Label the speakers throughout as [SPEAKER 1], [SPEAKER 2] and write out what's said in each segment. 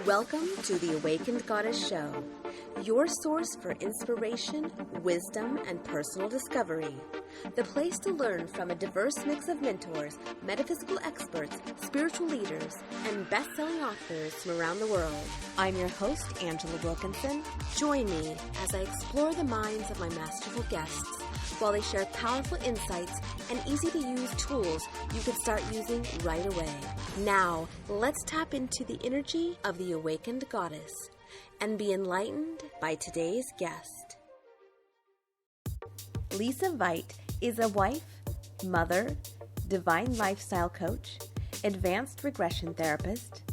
[SPEAKER 1] Welcome to the Awakened Goddess Show, your source for inspiration, wisdom, and personal discovery. The place to learn from a diverse mix of mentors, metaphysical experts, spiritual leaders, and best-selling authors from around the world. I'm your host, Angela Wilkinson. Join me as I explore the minds of my masterful guests while they share powerful insights and easy-to-use tools you can start using right away. Now, let's tap into the energy of the Awakened Goddess and be enlightened by today's guest. Lisa Veit is a wife, mother, divine lifestyle coach, advanced regression therapist,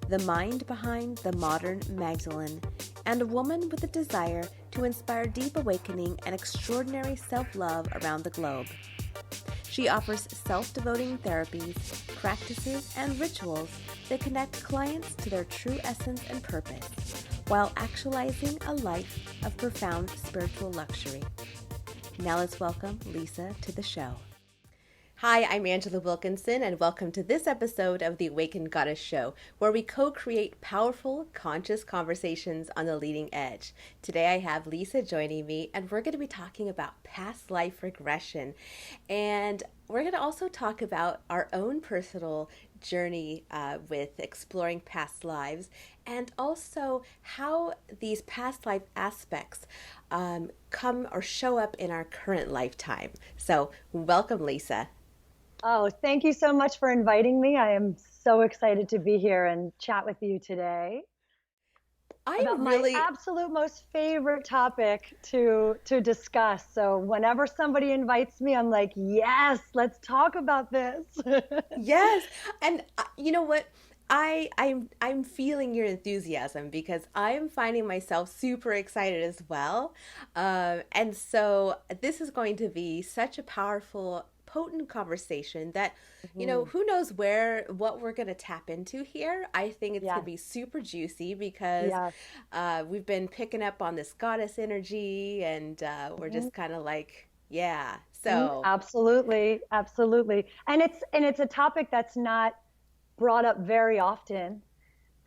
[SPEAKER 1] the mind behind the modern Magdalene, and a woman with a desire to inspire deep awakening and extraordinary self-love around the globe. She offers self-devoting therapies, practices, and rituals that connect clients to their true essence and purpose, while actualizing a life of profound spiritual luxury. Now let's welcome Lisa to the show. Hi, I'm Angela Wilkinson, and welcome to this episode of the Awakened Goddess Show, where we co-create powerful, conscious conversations on the leading edge. Today I have Lisa joining me, and we're going to be talking about past life regression. And we're going to also talk about our own personal journey with exploring past lives, and also how these past life aspects come or show up in our current lifetime. So welcome, Lisa.
[SPEAKER 2] Oh, thank you so much for inviting me. I am so excited to be here and chat with you today about my absolute most favorite topic to discuss. So whenever somebody invites me, I'm like, yes, let's talk about this.
[SPEAKER 1] Yes. And you know what? I'm feeling your enthusiasm because I'm finding myself super excited as well. And so this is going to be such a powerful, potent conversation that, you know, who knows what we're going to tap into here. I think it's going to be super juicy because we've been picking up on this goddess energy, and we're just kind of like, yeah. So
[SPEAKER 2] absolutely. And it's a topic that's not brought up very often,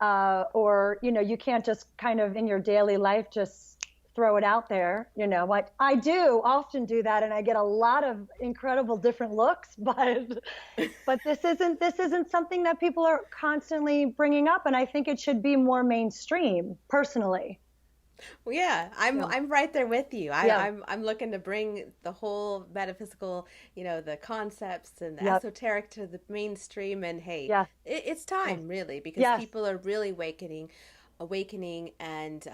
[SPEAKER 2] or, you know, you can't just kind of in your daily life just throw it out there. You know what, I do often do that, and I get a lot of incredible different looks, but this isn't something that people are constantly bringing up, and I think it should be more mainstream, personally.
[SPEAKER 1] Well, yeah, I'm right there with you. I'm looking to bring the whole metaphysical, you know, the concepts and the esoteric to the mainstream. And hey, it's time really, because people are really awakening and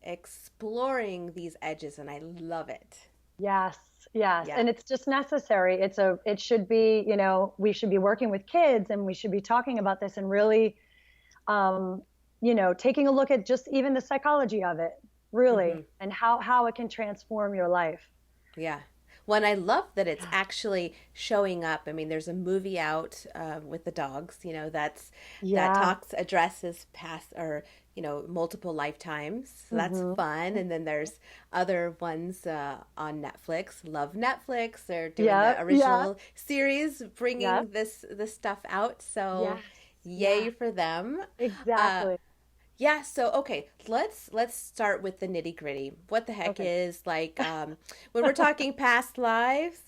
[SPEAKER 1] exploring these edges, and I love it. Yes.
[SPEAKER 2] And it's just necessary. It should be, you know, we should be working with kids, and we should be talking about this and really, you know, taking a look at just even the psychology of it, really, and how it can transform your life.
[SPEAKER 1] Yeah. Well, and I love that it's actually showing up. I mean, there's a movie out with the dogs, you know, that addresses past, or, you know, multiple lifetimes. So that's fun. And then there's other ones on Netflix. Love Netflix. They're doing the original series, bringing this stuff out. So yay for them.
[SPEAKER 2] Exactly.
[SPEAKER 1] So okay, let's start with the nitty gritty. What the heck is like when we're talking past lives?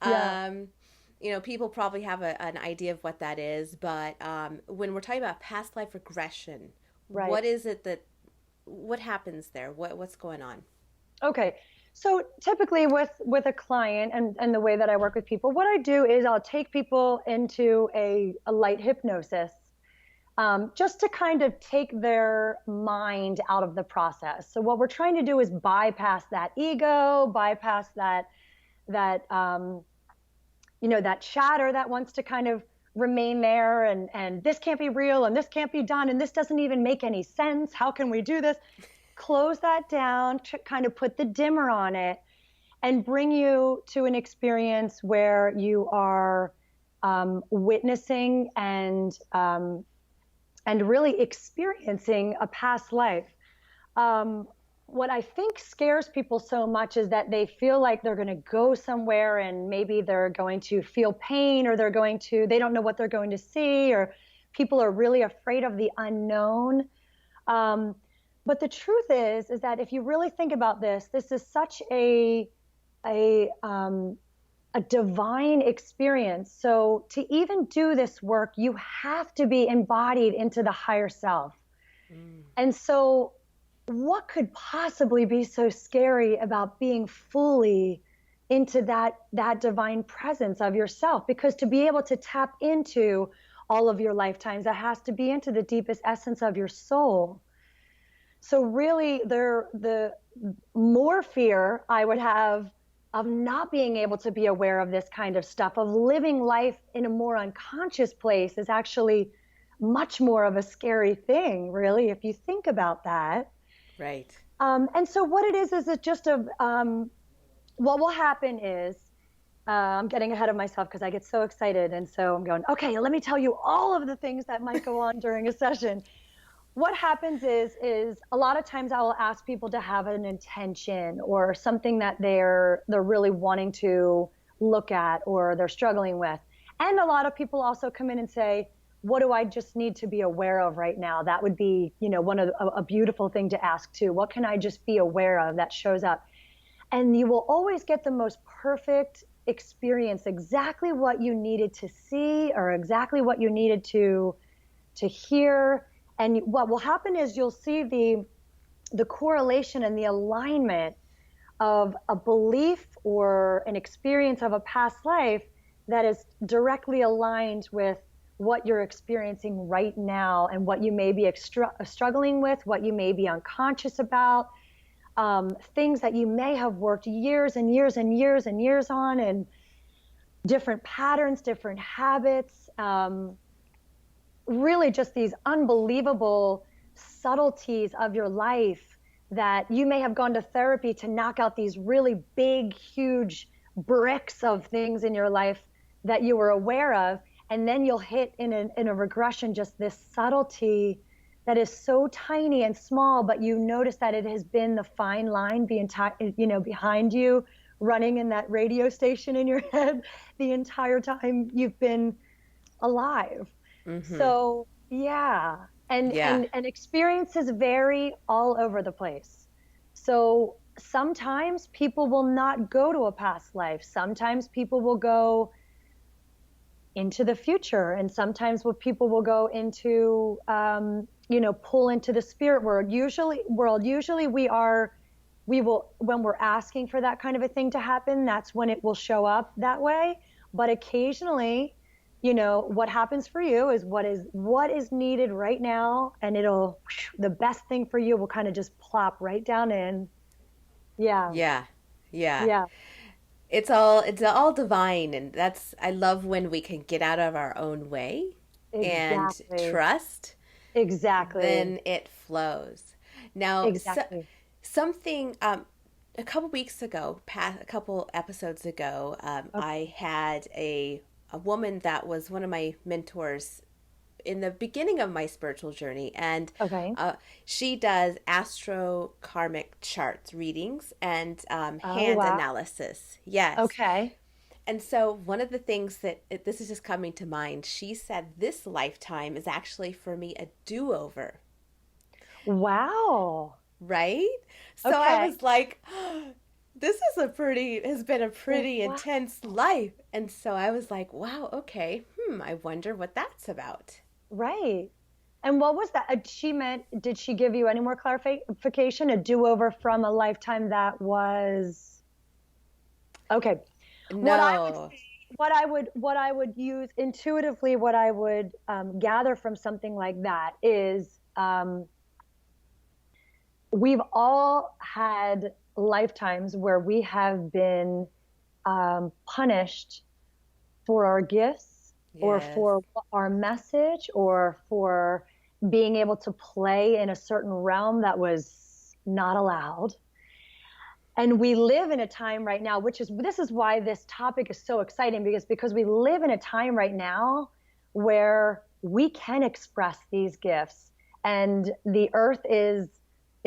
[SPEAKER 1] You know, people probably have an idea of what that is, but when we're talking about past life regression, what is it what happens there? What's going on?
[SPEAKER 2] Okay. So typically with a client and the way that I work with people, what I do is I'll take people into a light hypnosis, just to kind of take their mind out of the process. So what we're trying to do is bypass that ego, bypass that you know, that chatter that wants to kind of remain there, and this can't be real, and this can't be done, and this doesn't even make any sense. How can we do this? Close that down, to kind of put the dimmer on it, and bring you to an experience where you are witnessing and really experiencing a past life. What I think scares people so much is that they feel like they're going to go somewhere, and maybe they're going to feel pain, or they don't know what they're going to see, or people are really afraid of the unknown. Um, but the truth is that if you really think about this, this is such a a divine experience. So to even do this work, you have to be embodied into the higher self.
[SPEAKER 1] Mm.
[SPEAKER 2] And so what could possibly be so scary about being fully into that divine presence of yourself? Because to be able to tap into all of your lifetimes, that has to be into the deepest essence of your soul. So really the more fear I would have of not being able to be aware of this kind of stuff, of living life in a more unconscious place, is actually much more of a scary thing, really, if you think about that.
[SPEAKER 1] Right.
[SPEAKER 2] And so what it is it just what will happen is, I'm getting ahead of myself because I get so excited. And so I'm going, okay, let me tell you all of the things that might go on during a session. What happens is a lot of times I will ask people to have an intention or something that they're really wanting to look at or they're struggling with. And a lot of people also come in and say, what do I just need to be aware of right now? That would be, one of a beautiful thing to ask too. What can I just be aware of that shows up? And you will always get the most perfect experience, exactly what you needed to see or exactly what you needed to hear. And what will happen is you'll see the correlation and the alignment of a belief or an experience of a past life that is directly aligned with what you're experiencing right now and what you may be struggling with, what you may be unconscious about, things that you may have worked years and years and years and years on, and different patterns, different habits, really just these unbelievable subtleties of your life that you may have gone to therapy to knock out these really big, huge bricks of things in your life that you were aware of. And then you'll hit in a regression just this subtlety that is so tiny and small, but you notice that it has been the fine line behind you, running in that radio station in your head the entire time you've been alive.
[SPEAKER 1] Mm-hmm.
[SPEAKER 2] So yeah, and
[SPEAKER 1] Yeah.
[SPEAKER 2] and experiences vary all over the place. So sometimes people will not go to a past life. Sometimes people will go into the future, and sometimes what people will go into, pull into the spirit world. Usually we will, when we're asking for that kind of a thing to happen, that's when it will show up that way. But occasionally, what happens for you is what is needed right now, and the best thing for you will kind of just plop right down in. Yeah.
[SPEAKER 1] Yeah. Yeah.
[SPEAKER 2] Yeah.
[SPEAKER 1] It's all divine, and that's I love when we can get out of our own way and
[SPEAKER 2] Exactly.
[SPEAKER 1] trust,
[SPEAKER 2] Exactly.
[SPEAKER 1] then it flows. Now,
[SPEAKER 2] Exactly.
[SPEAKER 1] something a couple weeks ago, a couple episodes ago,
[SPEAKER 2] Okay.
[SPEAKER 1] I had a woman that was one of my mentors in the beginning of my spiritual journey, and
[SPEAKER 2] Okay.
[SPEAKER 1] she does astro karmic charts readings and
[SPEAKER 2] Oh,
[SPEAKER 1] hand
[SPEAKER 2] wow.
[SPEAKER 1] analysis. Yes.
[SPEAKER 2] Okay.
[SPEAKER 1] And so, one of the things this is just coming to mind, she said this lifetime is actually for me a do over,
[SPEAKER 2] Wow.
[SPEAKER 1] right? So, I
[SPEAKER 2] Okay.
[SPEAKER 1] was like, has been a pretty
[SPEAKER 2] Wow.
[SPEAKER 1] intense life. And so, I was like, wow, okay, I wonder what that's about.
[SPEAKER 2] Right. And what was that? Did she give you any more clarification? A do-over from a lifetime that was okay. What I would
[SPEAKER 1] No.
[SPEAKER 2] say, what I would use intuitively, what I would gather from something like that is, we've all had lifetimes where we have been punished for our gifts or
[SPEAKER 1] Yes.
[SPEAKER 2] for our message or for being able to play in a certain realm that was not allowed. And we live in a time right now, this is why this topic is so exciting, because we live in a time right now where we can express these gifts, and the earth is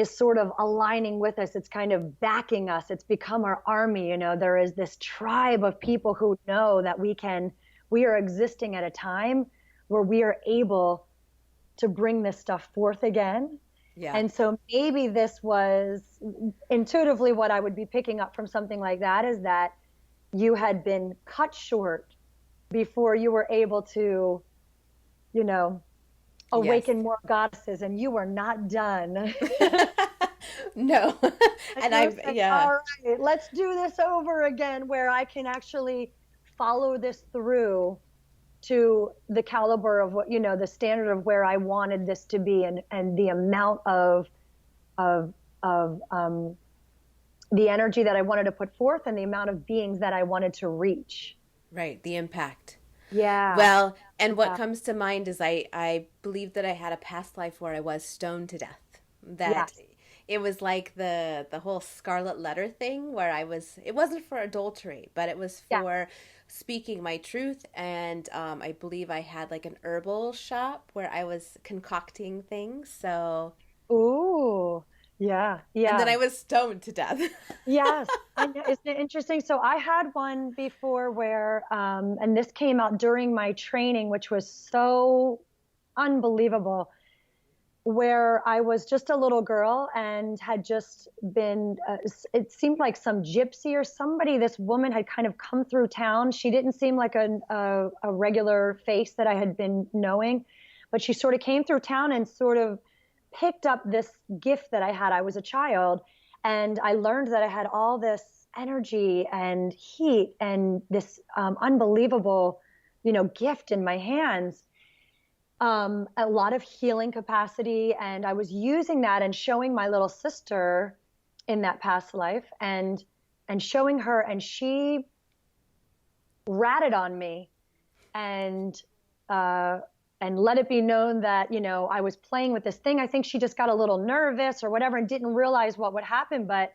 [SPEAKER 2] sort of aligning with us. It's kind of backing us. It's become our army. There is this tribe of people who know that we are existing at a time where we are able to bring this stuff forth again.
[SPEAKER 1] Yeah.
[SPEAKER 2] And so maybe this was intuitively what I would be picking up from something like that, is that you had been cut short before you were able to, you know,
[SPEAKER 1] Yes.
[SPEAKER 2] awaken more goddesses, and you were not done.
[SPEAKER 1] No.
[SPEAKER 2] And
[SPEAKER 1] And
[SPEAKER 2] you
[SPEAKER 1] I've,
[SPEAKER 2] said,
[SPEAKER 1] yeah.
[SPEAKER 2] all right, let's do this over again, where I can actually follow this through to the caliber of what, the standard of where I wanted this to be, and the amount of the energy that I wanted to put forth, and the amount of beings that I wanted to reach.
[SPEAKER 1] Right. The impact.
[SPEAKER 2] Yeah.
[SPEAKER 1] Well, and what
[SPEAKER 2] Yeah.
[SPEAKER 1] comes to mind is I believe that I had a past life where I was stoned to death. That
[SPEAKER 2] Yes.
[SPEAKER 1] it was like the whole scarlet letter thing where it wasn't for adultery, but it was
[SPEAKER 2] Yeah.
[SPEAKER 1] for speaking my truth. And I believe I had like an herbal shop where I was concocting things. So,
[SPEAKER 2] Ooh. Yeah.
[SPEAKER 1] and then
[SPEAKER 2] Yeah.
[SPEAKER 1] I was stoned to death.
[SPEAKER 2] Yes. I know. Isn't it interesting? So I had one before where, and this came out during my training, which was so unbelievable, where I was just a little girl and had just been, it seemed like some gypsy or somebody, this woman had kind of come through town. She didn't seem like a regular face that I had been knowing, but she sort of came through town and sort of picked up this gift that I had. I was a child, and I learned that I had all this energy and heat and this unbelievable, gift in my hands, a lot of healing capacity. And I was using that and showing my little sister in that past life, and showing her, and she ratted on me, and uh, and let it be known that, I was playing with this thing. I think she just got a little nervous or whatever and didn't realize what would happen. But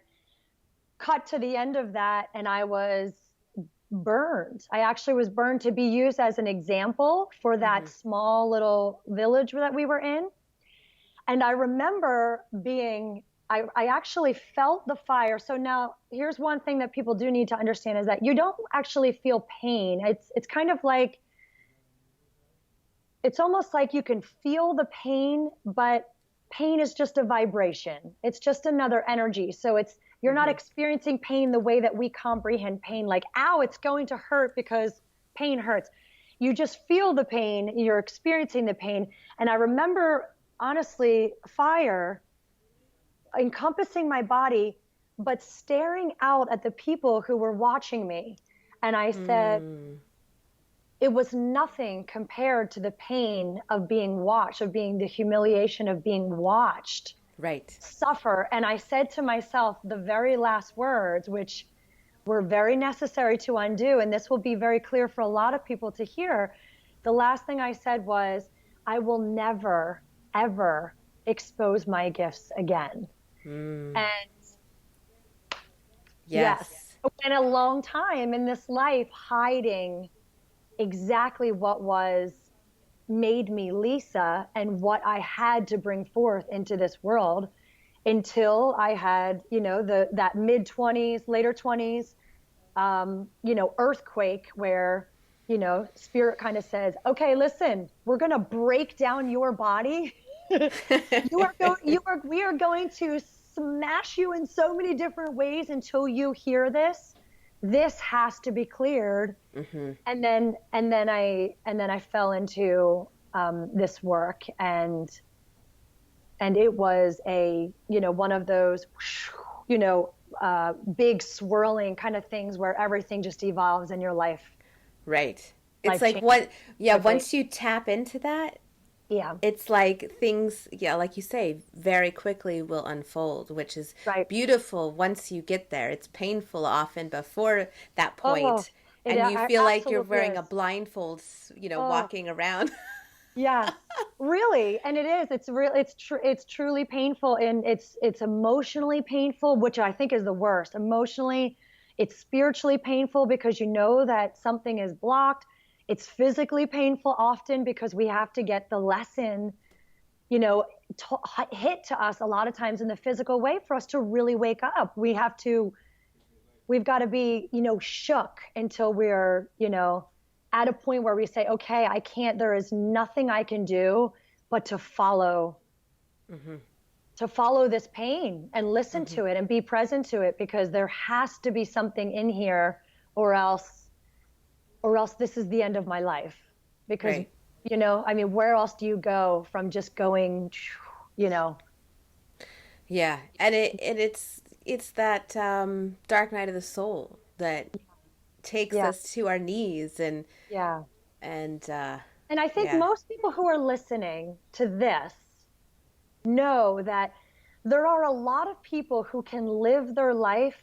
[SPEAKER 2] cut to the end of that, and I was burned. I actually was burned to be used as an example for that
[SPEAKER 1] Hmm.
[SPEAKER 2] small little village that we were in. And I remember I actually felt the fire. So now here's one thing that people do need to understand, is that you don't actually feel pain. It's kind of like, it's almost like you can feel the pain, but pain is just a vibration. It's just another energy. So you're not
[SPEAKER 1] Hmm.
[SPEAKER 2] experiencing pain the way that we comprehend pain, like, ow, it's going to hurt because pain hurts. You just feel the pain, you're experiencing the pain. And I remember, honestly, fire encompassing my body, but staring out at the people who were watching me. And I said,
[SPEAKER 1] Mm.
[SPEAKER 2] it was nothing compared to the pain of being watched, of being the humiliation of being watched
[SPEAKER 1] Right.
[SPEAKER 2] suffer. And I said to myself the very last words, which were very necessary to undo. And this will be very clear for a lot of people to hear. The last thing I said was, I will never, ever expose my gifts again.
[SPEAKER 1] Mm.
[SPEAKER 2] And yes,
[SPEAKER 1] Yes.
[SPEAKER 2] I went a long time in this life hiding exactly what was made me Lisa and what I had to bring forth into this world, until I had, that mid 20s, later 20s, earthquake where, spirit kind of says, okay, listen, we're going to break down your body. We are going to smash you in so many different ways until you hear this. This has to be cleared.
[SPEAKER 1] Hmm.
[SPEAKER 2] And then I fell into this work, and it was one of those, big swirling kind of things where everything just evolves in your life.
[SPEAKER 1] Right. It's
[SPEAKER 2] Life
[SPEAKER 1] like
[SPEAKER 2] changes
[SPEAKER 1] what, yeah,
[SPEAKER 2] quickly.
[SPEAKER 1] once you tap into that,
[SPEAKER 2] Yeah.
[SPEAKER 1] it's like things, yeah, like you say, very quickly will unfold, which is
[SPEAKER 2] Right.
[SPEAKER 1] beautiful once you get there. It's painful often before that
[SPEAKER 2] Oh,
[SPEAKER 1] point,
[SPEAKER 2] it
[SPEAKER 1] and you feel like you're
[SPEAKER 2] absolutely
[SPEAKER 1] wearing a
[SPEAKER 2] is.
[SPEAKER 1] blindfold,
[SPEAKER 2] Oh,
[SPEAKER 1] walking around.
[SPEAKER 2] yes, really. And it is. It's real. It's truly painful, and it's emotionally painful, which I think is the worst. Emotionally, it's spiritually painful because you know that something is blocked. It's physically painful often because we have to get the lesson, you know, hit to us a lot of times in the physical way for us to really wake up. We've got to be, shook until we're, at a point where we say, okay, there is nothing I can do but to follow,
[SPEAKER 1] Hmm.
[SPEAKER 2] to follow this pain and listen
[SPEAKER 1] Mm-hmm.
[SPEAKER 2] to it and be present to it, because there has to be something in here, or else this is the end of my life. Because,
[SPEAKER 1] Right.
[SPEAKER 2] I mean, where else do you go from just going, you know?
[SPEAKER 1] Yeah, and it's that dark night of the soul that takes
[SPEAKER 2] Yeah.
[SPEAKER 1] us to our knees
[SPEAKER 2] Yeah.
[SPEAKER 1] and
[SPEAKER 2] And I think
[SPEAKER 1] yeah.
[SPEAKER 2] most people who are listening to this know that there are a lot of people who can live their life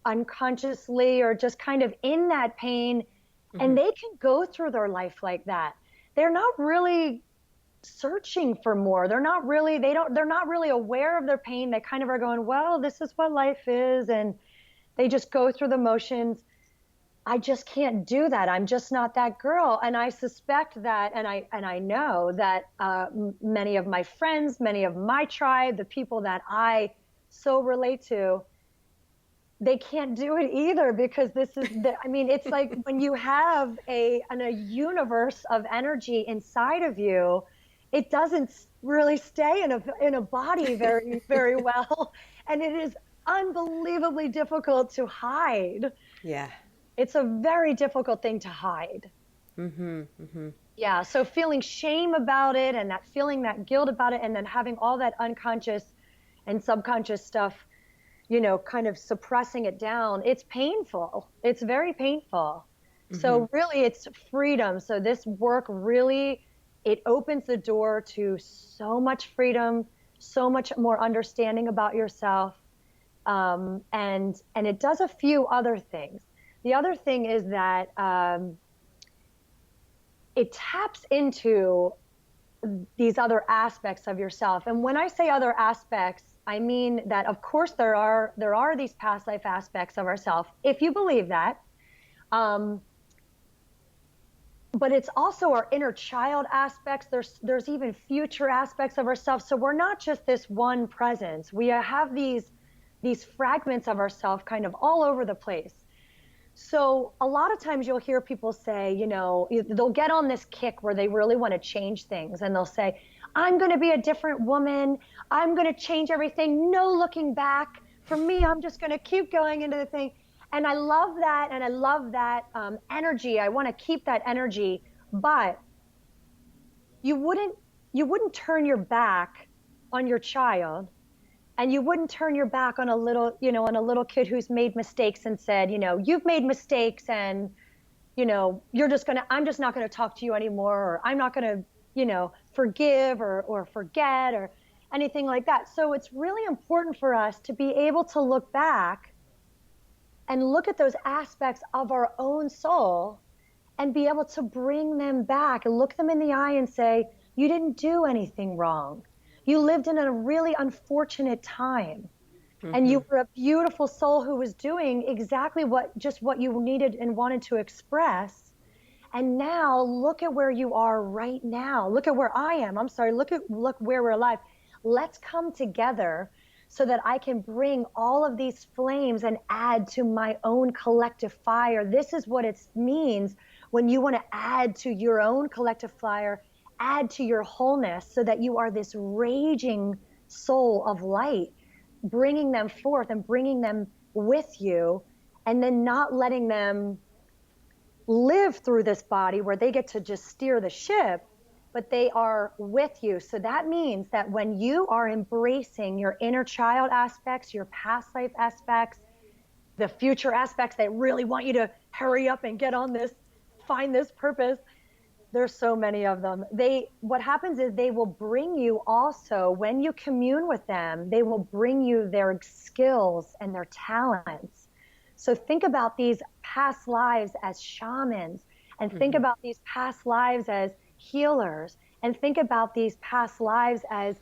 [SPEAKER 2] unconsciously or just kind of in that pain, and
[SPEAKER 1] Mm-hmm.
[SPEAKER 2] they can go through their life like that. They're not really searching for more. They're not really aware of their pain. They kind of are going, well, this is what life is, and they just go through the motions. I just can't do that. I'm just not that girl. And I suspect that, and I know that many of my friends, many of my tribe, the people that I so relate to, they can't do it either, because I mean, it's like when you have a universe of energy inside of you, it doesn't really stay in a body very, very well. And it is unbelievably difficult to hide.
[SPEAKER 1] Yeah.
[SPEAKER 2] It's a very difficult thing to hide.
[SPEAKER 1] Mm-hmm. Mm-hmm.
[SPEAKER 2] Yeah. So feeling shame about it, and that feeling that guilt about it, and then having all that unconscious and subconscious stuff, kind of suppressing it down. It's painful. It's very painful.
[SPEAKER 1] Mm-hmm.
[SPEAKER 2] So really it's freedom. So this work really, it opens the door to so much freedom, so much more understanding about yourself. And it does a few other things. The other thing is that it taps into these other aspects of yourself. And when I say other aspects, I mean that of course there are these past life aspects of ourself, if you believe that. Um, but it's also our inner child aspects. There's even future aspects of ourselves. So we're not just this one presence. We have these fragments of ourselves kind of all over the place. So a lot of times you'll hear people say, they'll get on this kick where they really want to change things, and they'll say, I'm going to be a different woman. I'm going to change everything. No looking back. For me, I'm just going to keep going into the thing. And I love that. And I love that energy. I want to keep that energy. But you wouldn't, you wouldn't turn your back on your child, and you wouldn't turn your back on a little kid who's made mistakes and said, you've made mistakes, and I'm just not going to talk to you anymore, or I'm not going to, forgive or forget or anything like that. So it's really important for us to be able to look back and look at those aspects of our own soul and be able to bring them back and look them in the eye and say, you didn't do anything wrong. You lived in a really unfortunate time. And
[SPEAKER 1] Mm-hmm.
[SPEAKER 2] you were a beautiful soul who was doing exactly what you needed and wanted to express. And now look at where you are right now. Look at where I am. I'm sorry. Look where we're alive. Let's come together so that I can bring all of these flames and add to my own collective fire. This is what it means when you want to add to your own collective fire, add to your wholeness, so that you are this raging soul of light, bringing them forth and bringing them with you, and then not letting them live through this body where they get to just steer the ship, but they are with you. So that means that when you are embracing your inner child aspects, your past life aspects, the future aspects that really want you to hurry up and get on this, find this purpose, there's so many of them. What happens is they will bring you also, when you commune with them, they will bring you their skills and their talents. So think about these past lives as shamans, and think
[SPEAKER 1] Mm-hmm.
[SPEAKER 2] about these past lives as healers, and think about these past lives as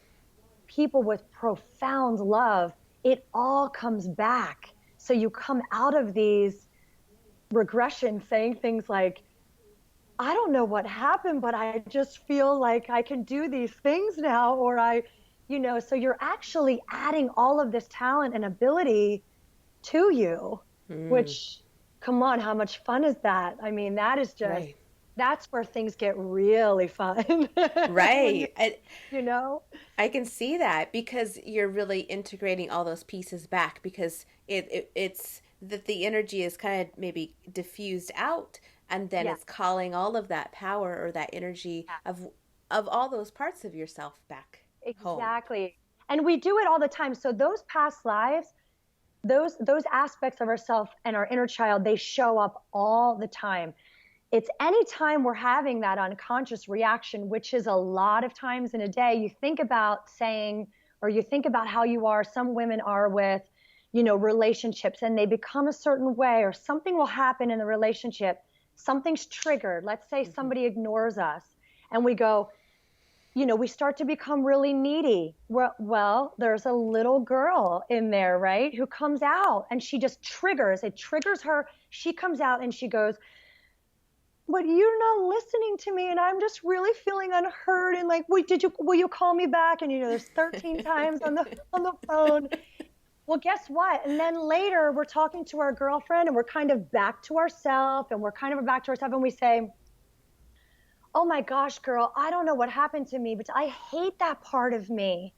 [SPEAKER 2] people with profound love. It all comes back. So you come out of these regressions saying things like, I don't know what happened, but I just feel like I can do these things now, or so you're actually adding all of this talent and ability to you,
[SPEAKER 1] Mm.
[SPEAKER 2] which, come on, how much fun is that? I mean, that is just
[SPEAKER 1] Right.
[SPEAKER 2] That's where things get really fun. When
[SPEAKER 1] Right.
[SPEAKER 2] you know?
[SPEAKER 1] I can see that because you're really integrating all those pieces back because it's that the energy is kind of maybe diffused out and then
[SPEAKER 2] Yeah.
[SPEAKER 1] it's calling all of that power or that energy of all those parts of yourself back home.
[SPEAKER 2] Exactly. And we do it all the time. So those past lives, those aspects of ourself and our inner child, they show up all the time. It's anytime we're having that unconscious reaction, which is a lot of times in a day, you think about saying, or you think about how you are, some women are with, relationships, and they become a certain way, or something will happen in the relationship. Something's triggered. Let's say
[SPEAKER 1] Hmm.
[SPEAKER 2] somebody ignores us and we go, we start to become really needy. Well, there's a little girl in there, right? Who comes out and she just it triggers her. She comes out and she goes, but you're not listening to me and I'm just really feeling unheard and like, wait, will you call me back? And there's 13 times on the phone. Well, guess what? And then later we're talking to our girlfriend and we're kind of back to ourselves and we say, oh my gosh, girl, I don't know what happened to me, but I hate that part of me.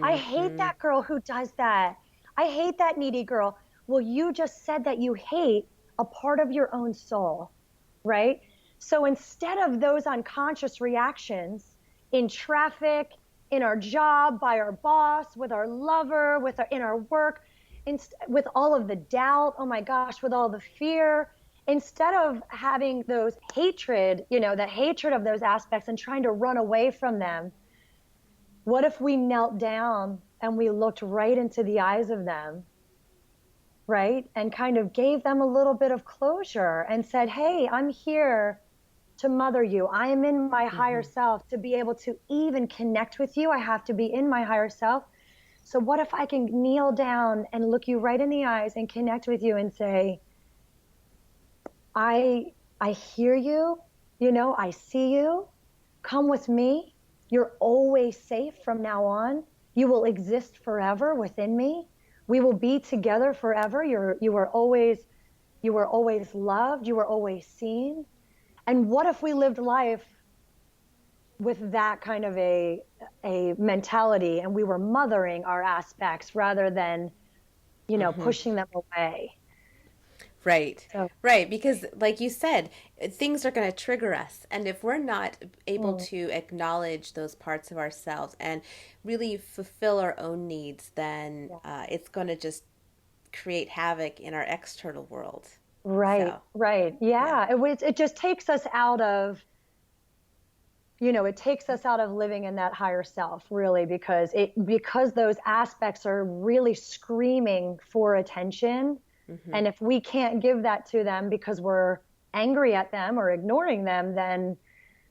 [SPEAKER 2] I hate
[SPEAKER 1] Hmm.
[SPEAKER 2] that girl who does that. I hate that needy girl. Well, you just said that you hate a part of your own soul, right? So instead of those unconscious reactions in traffic, in our job, by our boss, with our lover, in our work, with all of the doubt, oh my gosh, with all the fear, instead of having those hatred, that hatred of those aspects and trying to run away from them, what if we knelt down and we looked right into the eyes of them, right? And kind of gave them a little bit of closure and said, hey, I'm here to mother you. I am in my higher
[SPEAKER 1] Hmm.
[SPEAKER 2] self. To be able to even connect with you, I have to be in my higher self. So what if I can kneel down and look you right in the eyes and connect with you and say, I I hear you, I see you. Come with me. You're always safe from now on. You will exist forever within me. We will be together forever. You were always loved. You were always seen. And what if we lived life with that kind of a mentality and we were mothering our aspects rather than,
[SPEAKER 1] Hmm.
[SPEAKER 2] pushing them away?
[SPEAKER 1] Right.
[SPEAKER 2] So,
[SPEAKER 1] Right. Because, like you said, things are going to trigger us. And if we're not able
[SPEAKER 2] mm,
[SPEAKER 1] to acknowledge those parts of ourselves and really fulfill our own needs, then
[SPEAKER 2] yeah.
[SPEAKER 1] it's going to just create havoc in our external world.
[SPEAKER 2] Right,
[SPEAKER 1] So,
[SPEAKER 2] right.
[SPEAKER 1] yeah.
[SPEAKER 2] Yeah. It just takes us out of, it takes us out of living in that higher self, really, because those aspects are really screaming for attention.
[SPEAKER 1] Hmm.
[SPEAKER 2] And if we can't give that to them because we're angry at them or ignoring them, then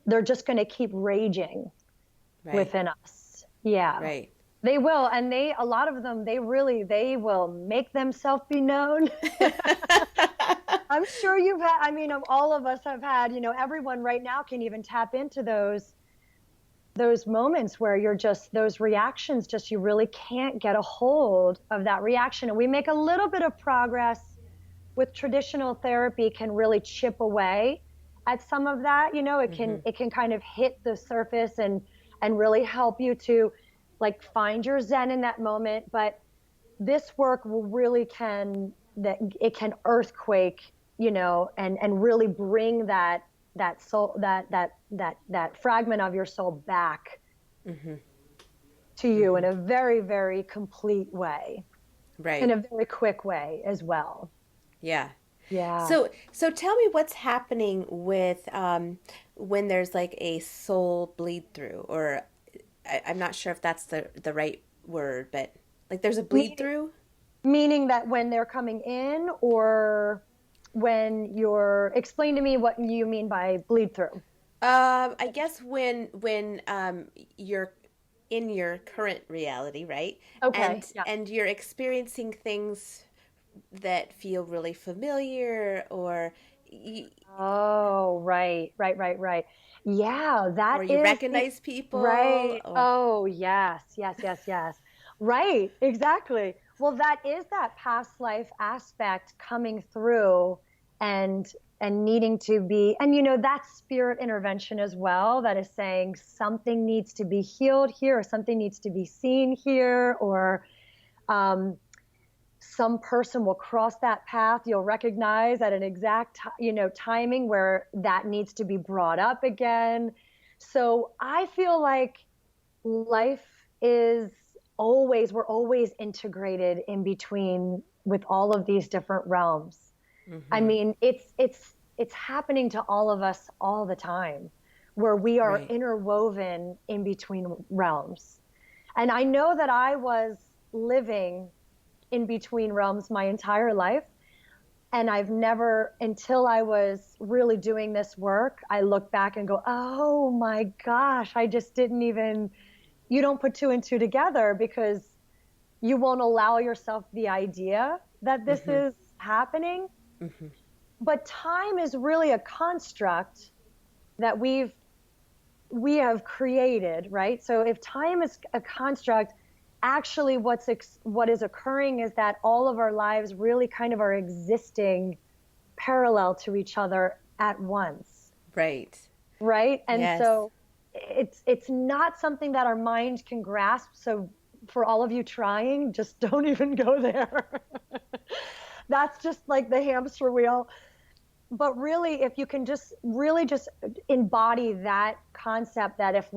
[SPEAKER 2] they're just going to keep raging
[SPEAKER 1] Right.
[SPEAKER 2] within us. Yeah.
[SPEAKER 1] Right.
[SPEAKER 2] They will. And a lot of them, they will make themselves be known. I'm sure you've had, I mean, all of us have had, everyone right now can even tap into those moments where you're just, those reactions, just, you really can't get a hold of that reaction. And we make a little bit of progress with traditional therapy, can really chip away at some of that. It can,
[SPEAKER 1] Hmm.
[SPEAKER 2] it can kind of hit the surface and really help you to like find your zen in that moment. But this work will really can, that it can earthquake, and really bring that soul, that fragment of your soul back
[SPEAKER 1] Hmm.
[SPEAKER 2] to you in
[SPEAKER 1] Hmm.
[SPEAKER 2] a very, very complete way, in
[SPEAKER 1] Right.
[SPEAKER 2] a very quick way as well.
[SPEAKER 1] Yeah.
[SPEAKER 2] Yeah.
[SPEAKER 1] So tell me what's happening with when there's like a soul bleed through, or I'm not sure if that's the right word, but like there's a bleed
[SPEAKER 2] Meaning,
[SPEAKER 1] through.
[SPEAKER 2] meaning that when they're coming in, or when you're, explain to me what you mean by bleed through.
[SPEAKER 1] I guess when you're in your current reality, right?
[SPEAKER 2] Okay.
[SPEAKER 1] And you're experiencing things that feel really familiar,
[SPEAKER 2] Oh, right, right, right, right. Yeah,
[SPEAKER 1] or
[SPEAKER 2] that
[SPEAKER 1] you
[SPEAKER 2] is the
[SPEAKER 1] recognize people,
[SPEAKER 2] right.
[SPEAKER 1] or
[SPEAKER 2] Oh, yes, yes, yes, yes. Right, exactly. Well, that is that past life aspect coming through and and needing to be, and you know, that's spirit intervention as well, that is saying something needs to be healed here, or something needs to be seen here, or some person will cross that path. You'll recognize at an exact, timing where that needs to be brought up again. So I feel like life is we're always integrated in between with all of these different realms. I mean, it's happening to all of us all the time, where we are
[SPEAKER 1] Right.
[SPEAKER 2] interwoven in between realms. And I know that I was living in between realms my entire life. And I've never, until I was really doing this work, I look back and go, oh my gosh, I just didn't even, you don't put two and two together, because you won't allow yourself the idea that this is happening. But time is really a construct that we have created, right? So if time is a construct, actually what is occurring is that all of our lives really kind of are existing parallel to each other at once.
[SPEAKER 1] Right.
[SPEAKER 2] Right? And
[SPEAKER 1] Yes.
[SPEAKER 2] so it's not something that our mind can grasp. So for all of you trying, just don't even go there. That's just like the hamster wheel. But really, if you can just really just embody that concept, that if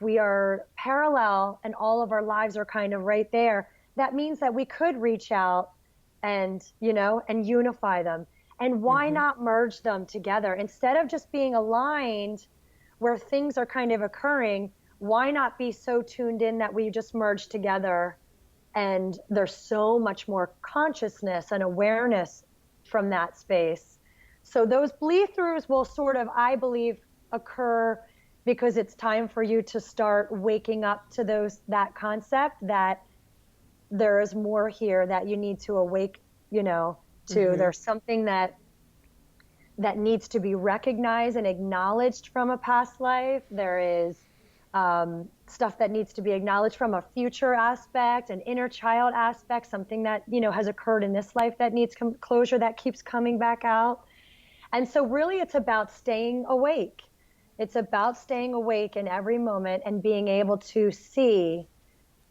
[SPEAKER 2] we are parallel and all of our lives are kind of right there, that means that we could reach out and, and unify them. And why not merge them together instead of just being aligned where things are kind of occurring? Why not be so tuned in that we just merge together, and there's so much more consciousness and awareness from that space. So those bleed-throughs will sort of, I believe, occur because it's time for you to start waking up to that concept that there is more here that you need to awake, to. There's something that needs to be recognized and acknowledged from a past life. There is stuff that needs to be acknowledged from a future aspect, an inner child aspect, something that, has occurred in this life that needs closure, that keeps coming back out. And so really it's about staying awake. It's about staying awake in every moment and being able to see,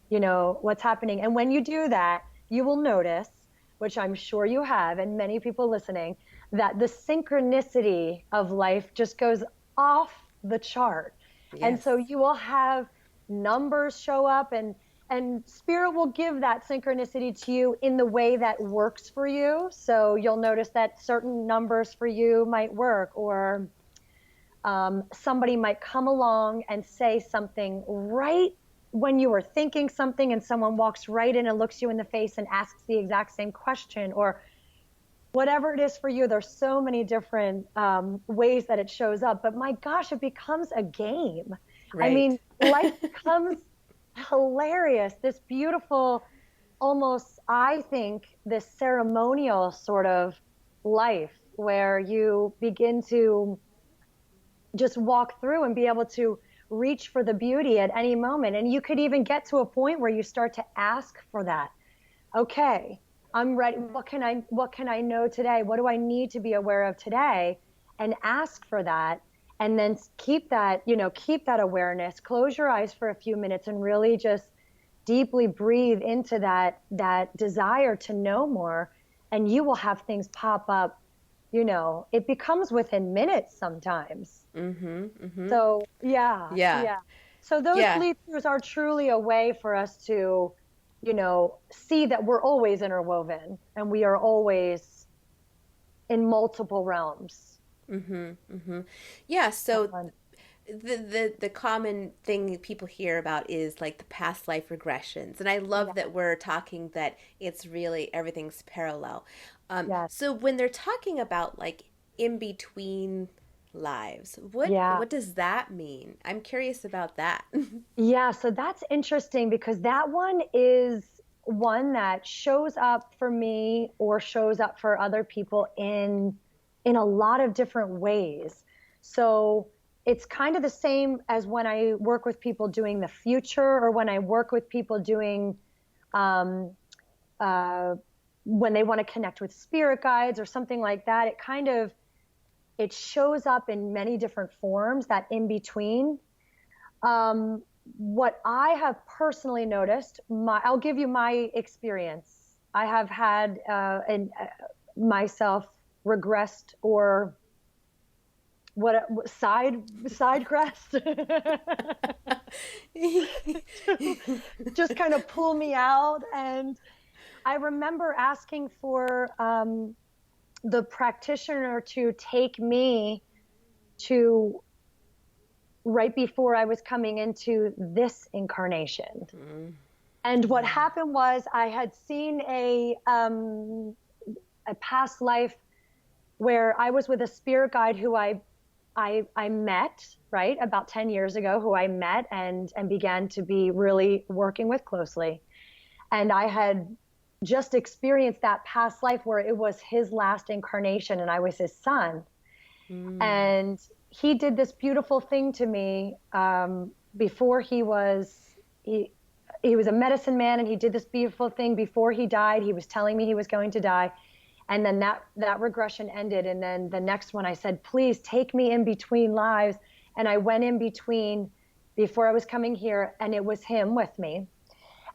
[SPEAKER 2] what's happening. And when you do that, you will notice, which I'm sure you have, and many people listening, that the synchronicity of life just goes off the chart.
[SPEAKER 1] Yes.
[SPEAKER 2] And so you will have numbers show up, and spirit will give that synchronicity to you in the way that works for you. So you'll notice that certain numbers for you might work, or somebody might come along and say something right when you were thinking something, and someone walks right in and looks you in the face and asks the exact same question, or whatever it is for you. There's so many different ways that it shows up, but my gosh, it becomes a game.
[SPEAKER 1] Right.
[SPEAKER 2] I mean, life becomes hilarious, this beautiful, almost, I think, this ceremonial sort of life where you begin to just walk through and be able to reach for the beauty at any moment. And you could even get to a point where you start to ask for that. Okay, I'm ready. What can I know today? What do I need to be aware of today? And ask for that. And then keep that awareness. Close your eyes for a few minutes and really just deeply breathe into that desire to know more. And you will have things pop up. It becomes within minutes sometimes. So yeah. So those bleed-throughs are truly a way for us to, see that we're always interwoven and we are always in multiple realms.
[SPEAKER 1] Yeah. So the common thing people hear about is like the past life regressions. And I love that we're talking that it's really everything's parallel. So when they're talking about like in between lives, what does that mean? I'm curious about that.
[SPEAKER 2] Yeah, so that's interesting because that one is one that shows up for me or shows up for other people in a lot of different ways. So it's kind of the same as when I work with people doing the future, or when I work with people doing when they want to connect with spirit guides or something like that. It kind of it shows up in many different forms, that in between. What I have personally noticed, I'll give you my experience. I have had myself regressed, or what side crest just kind of pull me out. And I remember asking for the practitioner to take me to right before I was coming into this incarnation. Mm. And what happened was I had seen a past life where I was with a spirit guide who I met, right, about 10 years ago, who I met and began to be really working with closely. And I had just experienced that past life where it was his last incarnation and I was his son. Mm. And he did this beautiful thing to me before he was a medicine man, and he did this beautiful thing before he died. He was telling me he was going to die. And then that regression ended. And then the next one, I said, please take me in between lives. And I went in between before I was coming here, and it was him with me.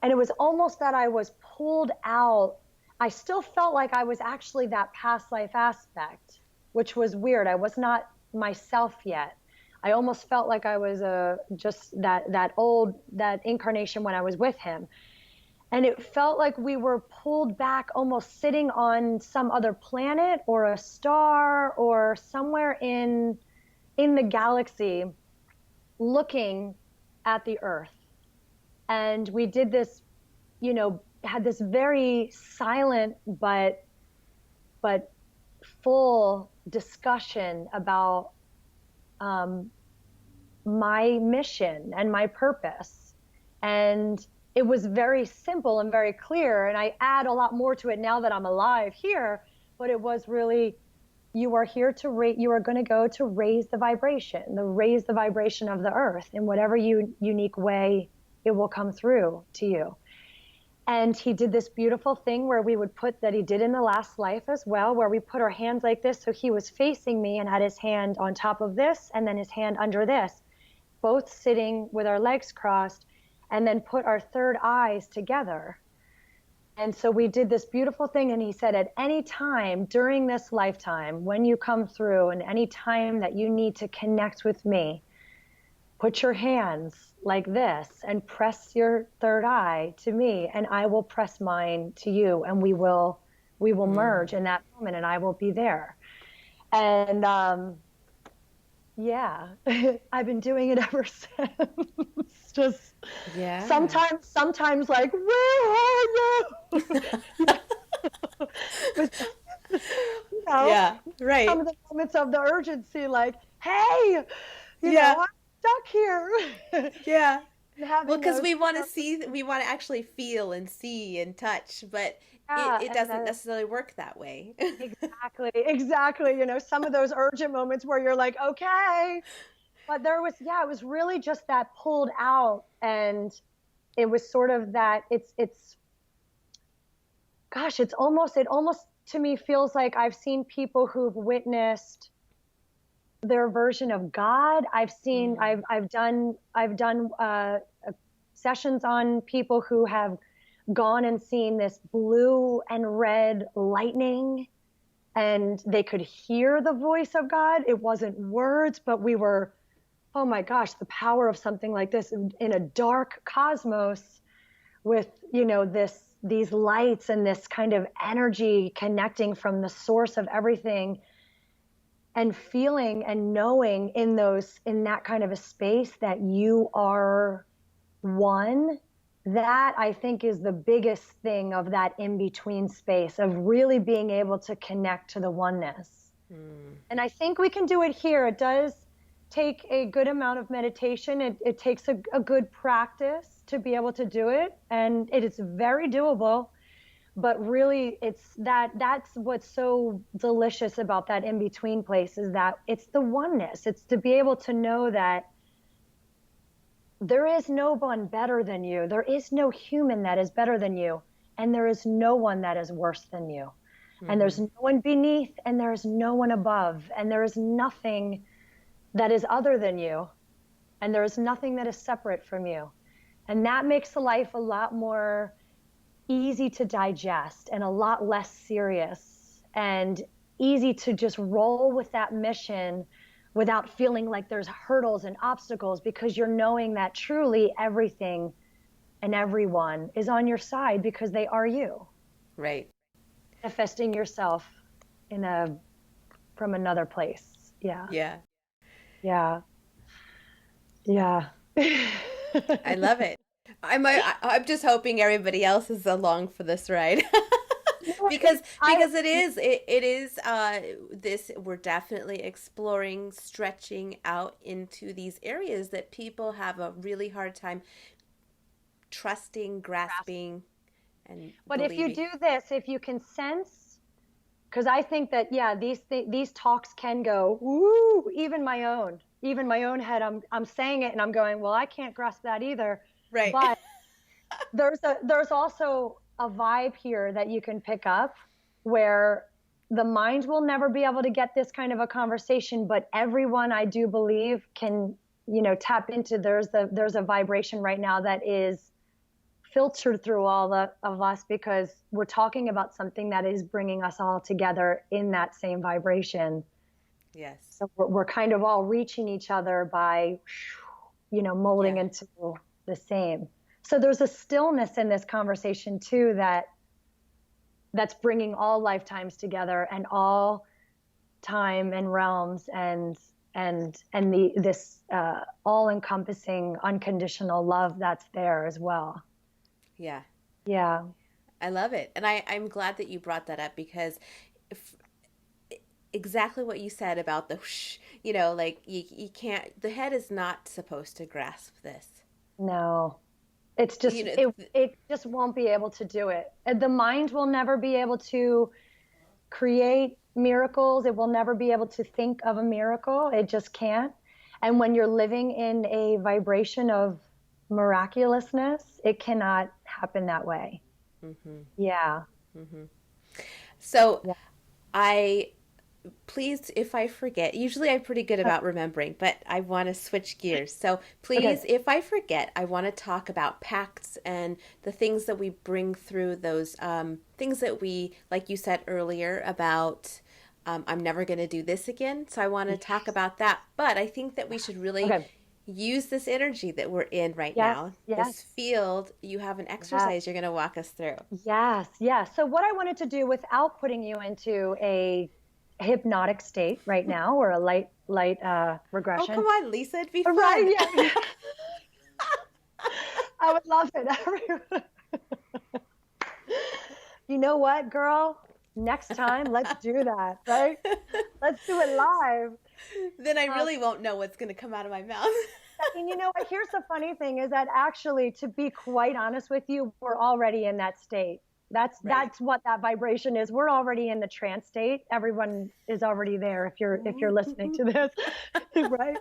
[SPEAKER 2] And it was almost that I was pulled out. I still felt like I was actually that past life aspect, which was weird. I was not myself yet. I almost felt like I was just that incarnation when I was with him. And it felt like we were pulled back, almost sitting on some other planet or a star or somewhere in the galaxy, looking at the Earth. And we did this, had this very silent but full discussion about my mission and my purpose. And it was very simple and very clear. And I add a lot more to it now that I'm alive here. But it was really, you are here you are going to go to raise the vibration of the Earth in whatever unique way it will come through to you. And he did this beautiful thing where we would that he did in the last life as well, where we put our hands like this. So he was facing me and had his hand on top of this and then his hand under this, both sitting with our legs crossed, and then put our third eyes together. And so we did this beautiful thing. And he said, at any time during this lifetime, when you come through, and any time that you need to connect with me, put your hands like this and press your third eye to me, and I will press mine to you, and we will merge in that moment, and I will be there. And yeah, I've been doing it ever since. Just sometimes like, where are you?
[SPEAKER 1] Yeah, right.
[SPEAKER 2] Some of the moments of the urgency, like, hey, you know, I'm stuck here.
[SPEAKER 1] Yeah. Well, because we want to actually feel and see and touch, but it doesn't necessarily work that way.
[SPEAKER 2] Exactly. Some of those urgent moments where you're like, okay. But it was really just that pulled out. And it was sort of that it almost to me feels like I've seen people who've witnessed their version of God. I've done sessions on people who have gone and seen this blue and red lightning, and they could hear the voice of God. It wasn't words, but we were, oh my gosh, the power of something like this in a dark cosmos with, these lights and this kind of energy connecting from the source of everything, and feeling and knowing in that kind of a space that you are one. That, I think, is the biggest thing of that in-between space, of really being able to connect to the oneness. And I think we can do it here. It does take a good amount of meditation. It takes a good practice to be able to do it. And it is very doable. But really, that's what's so delicious about that in-between place, is that it's the oneness. It's to be able to know that there is no one better than you. There is no human that is better than you. And there is no one that is worse than you. And there's no one beneath and there's no one above. And there is nothing that is other than you. And there is nothing that is separate from you. And that makes the life a lot more easy to digest and a lot less serious and easy to just roll with that mission without feeling like there's hurdles and obstacles, because you're knowing that truly everything and everyone is on your side because they are you.
[SPEAKER 1] Right.
[SPEAKER 2] Manifesting yourself from another place. Yeah.
[SPEAKER 1] Yeah.
[SPEAKER 2] Yeah. Yeah.
[SPEAKER 1] I love it. I'm just hoping everybody else is along for this ride. because it is this, we're definitely exploring, stretching out into these areas that people have a really hard time trusting, grasping, and
[SPEAKER 2] but
[SPEAKER 1] believing.
[SPEAKER 2] if you do this, if you can sense, because I think that these talks can go woo, even my own head, I'm saying it and I'm going, well, I can't grasp that either.
[SPEAKER 1] Right.
[SPEAKER 2] But there's also a vibe here that you can pick up where the mind will never be able to get this kind of a conversation, but everyone, I do believe, can, tap into. There's a vibration right now that is filtered through all of us, because we're talking about something that is bringing us all together in that same vibration.
[SPEAKER 1] Yes.
[SPEAKER 2] So we're kind of all reaching each other by, molding into the same. So there's a stillness in this conversation too, that's bringing all lifetimes together and all time and realms and this all-encompassing unconditional love that's there as well.
[SPEAKER 1] Yeah.
[SPEAKER 2] Yeah.
[SPEAKER 1] I love it. And I'm glad that you brought that up, because exactly what you said about the whoosh, like you can't, the head is not supposed to grasp this.
[SPEAKER 2] No. It's just, it just won't be able to do it. The mind will never be able to create miracles. It will never be able to think of a miracle. It just can't. And when you're living in a vibration of miraculousness, it cannot happen that way. Mm-hmm. Yeah.
[SPEAKER 1] Mm-hmm. So please, if I forget, usually I'm pretty good about remembering, but I want to switch gears. So please, if I forget, I want to talk about pacts and the things that we bring through those things that we, like you said earlier about, I'm never going to do this again. So I want to talk about that. But I think that we should really use this energy that we're in right now, this field. You have an exercise you're going to walk us through.
[SPEAKER 2] Yes. So what I wanted to do, without putting you into a hypnotic state right now, or a light regression.
[SPEAKER 1] Oh, come on, Lisa, it'd be fun.
[SPEAKER 2] Right, yeah. I would love it. You know what, girl? Next time, let's do that, right? Let's do it live.
[SPEAKER 1] Then I really won't know what's going to come out of my mouth.
[SPEAKER 2] And you know what? Here's the funny thing, is that actually, to be quite honest with you, we're already in that state. That's what that vibration is. We're already in the trance state. Everyone is already there if you're listening to this, right?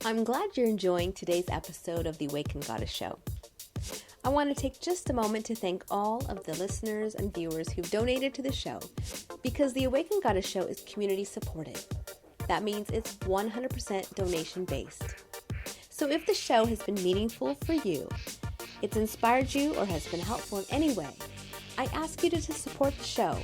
[SPEAKER 1] I'm glad you're enjoying today's episode of the Awakened Goddess Show. I want to take just a moment to thank all of the listeners and viewers who've donated to the show, because the Awakened Goddess Show is community supported. That means it's 100% donation based. So if the show has been meaningful for you, it's inspired you, or has been helpful in any way, I ask you to support the show.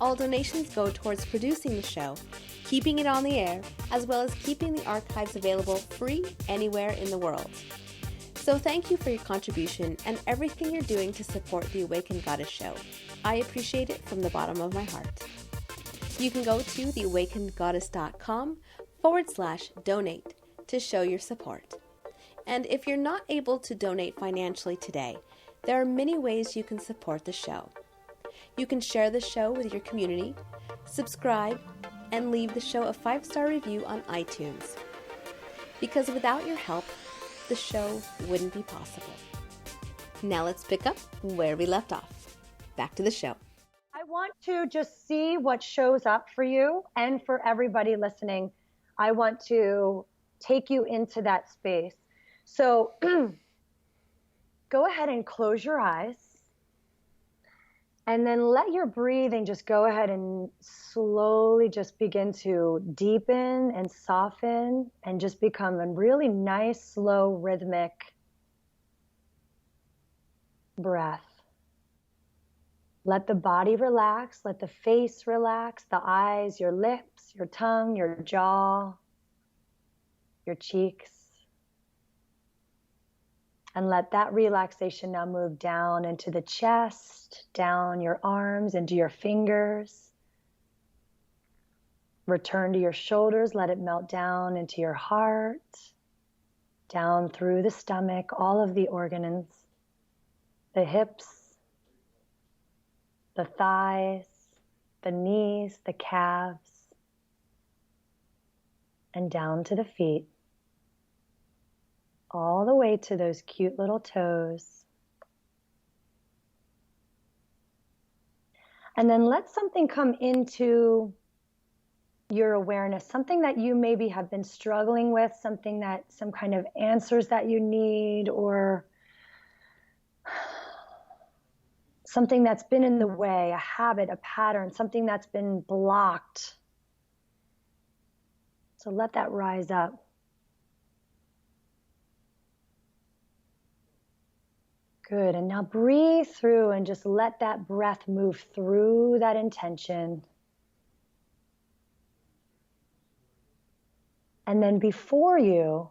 [SPEAKER 1] All donations go towards producing the show, keeping it on the air, as well as keeping the archives available free anywhere in the world. So thank you for your contribution and everything you're doing to support the Awakened Goddess Show. I appreciate it from the bottom of my heart. You can go to theawakenedgoddess.com/donate to show your support. And if you're not able to donate financially today, there are many ways you can support the show. You can share the show with your community, subscribe, and leave the show a 5-star review on iTunes. Because without your help, the show wouldn't be possible. Now let's pick up where we left off. Back to the show.
[SPEAKER 2] I want to just see what shows up for you, and for everybody listening. I want to take you into that space. So go ahead and close your eyes And then let your breathing just go ahead and slowly just begin to deepen and soften and just become a really nice, slow, rhythmic breath. Let the body relax, let the face relax, the eyes, your lips, your tongue, your jaw, your cheeks. And let that relaxation now move down into the chest, down your arms, into your fingers. Return to your shoulders, let it melt down into your heart, down through the stomach, all of the organs, the hips, the thighs, the knees, the calves, and down to the feet, all the way to those cute little toes. And then let something come into your awareness, something that you maybe have been struggling with, something that, some kind of answers that you need, or something that's been in the way, a habit, a pattern, something that's been blocked. So let that rise up. Good, and now breathe through and just let that breath move through that intention. And then before you,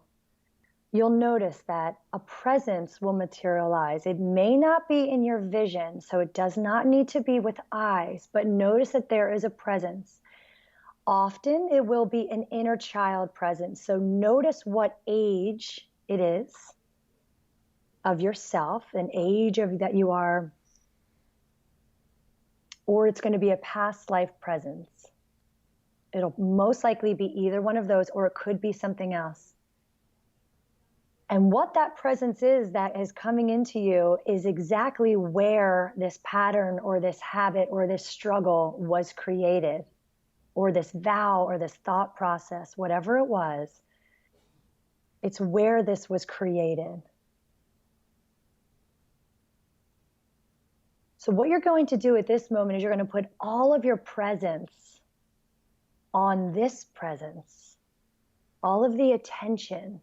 [SPEAKER 2] you'll notice that a presence will materialize. It may not be in your vision, so it does not need to be with eyes, but notice that there is a presence. Often it will be an inner child presence. So notice what age it is of yourself, an age of that you are, or it's going to be a past life presence. It'll most likely be either one of those, or it could be something else. And what that presence is that is coming into you is exactly where this pattern or this habit or this struggle was created, or this vow or this thought process, whatever it was, it's where this was created. So what you're going to do at this moment is you're going to put all of your presence on this presence, all of the attention,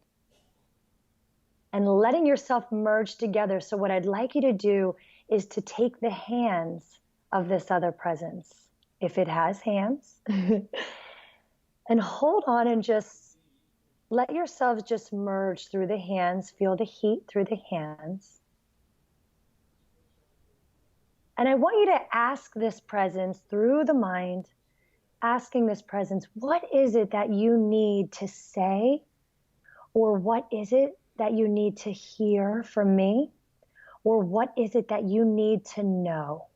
[SPEAKER 2] and letting yourself merge together. So what I'd like you to do is to take the hands of this other presence, if it has hands, and hold on and just let yourselves just merge through the hands, feel the heat through the hands. And I want you to ask this presence through the mind, asking this presence, what is it that you need to say? Or what is it that you need to hear from me? Or what is it that you need to know?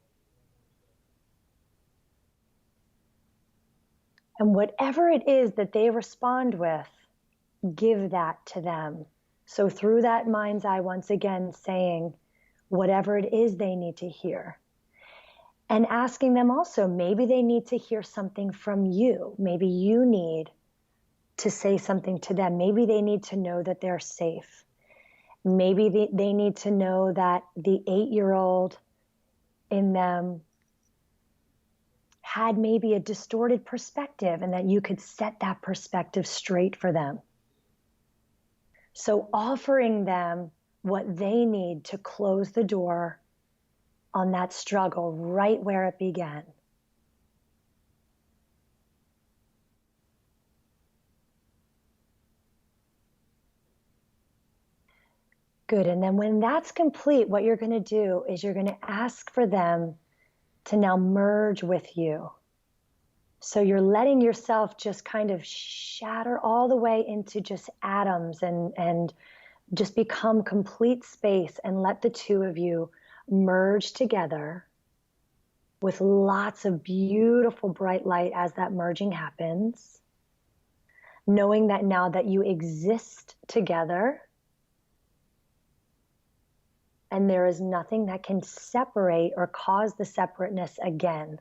[SPEAKER 2] And whatever it is that they respond with, give that to them. So through that mind's eye, once again, saying whatever it is they need to hear. And asking them also, maybe they need to hear something from you. Maybe you need to say something to them. Maybe they need to know that they're safe. Maybe they need to know that the 8-year-old in them had maybe a distorted perspective and that you could set that perspective straight for them. So offering them what they need to close the door on that struggle right where it began. Good, and then when that's complete, what you're going to do is you're going to ask for them to now merge with you. So you're letting yourself just kind of shatter all the way into just atoms and just become complete space, and let the two of you merge together with lots of beautiful bright light as that merging happens, knowing that now that you exist together and there is nothing that can separate or cause the separateness again.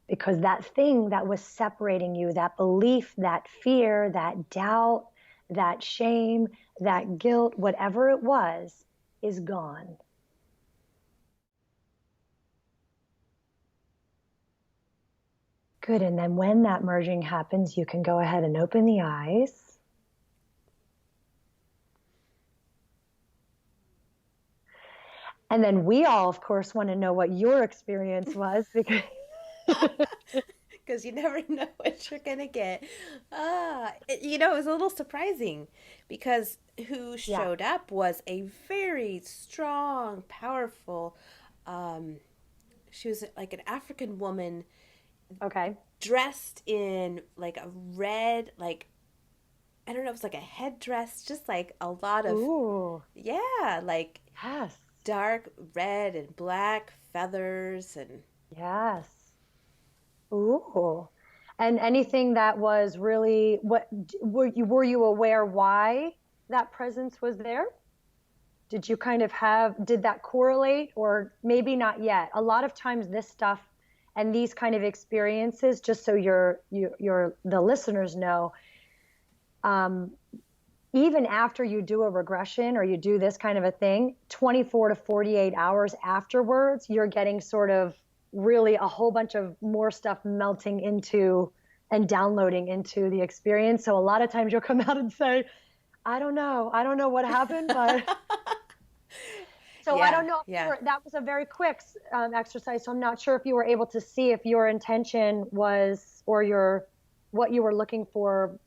[SPEAKER 2] Because that thing that was separating you, that belief, that fear, that doubt, that shame, that guilt, whatever it was, is gone. Good. And then when that merging happens, you can go ahead and open the eyes. And then we all, of course, want to know what your experience was because
[SPEAKER 1] Because you never know what you're gonna get. It was a little surprising because who
[SPEAKER 2] yeah.
[SPEAKER 1] showed up was a very strong, powerful. Um, she was like an African woman
[SPEAKER 2] Okay.
[SPEAKER 1] dressed in like a red, like I don't know, it was like a headdress, just like a lot of,
[SPEAKER 2] Ooh.
[SPEAKER 1] yeah, like
[SPEAKER 2] Yes.
[SPEAKER 1] dark red and black feathers and
[SPEAKER 2] Yes. Ooh. And anything that was really what were you aware why that presence was there? Did you kind of did that correlate or maybe not yet? A lot of times this stuff and these kind of experiences, just so the listeners know, um, even after you do a regression or you do this kind of a thing, 24 to 48 hours afterwards, you're getting sort of really a whole bunch of more stuff melting into and downloading into the experience. So a lot of times you'll come out and say, I don't know what happened, but so I
[SPEAKER 1] yeah,
[SPEAKER 2] don't know if
[SPEAKER 1] yeah.
[SPEAKER 2] that was a very quick exercise. So I'm not sure if you were able to see if your intention was or what you were looking for,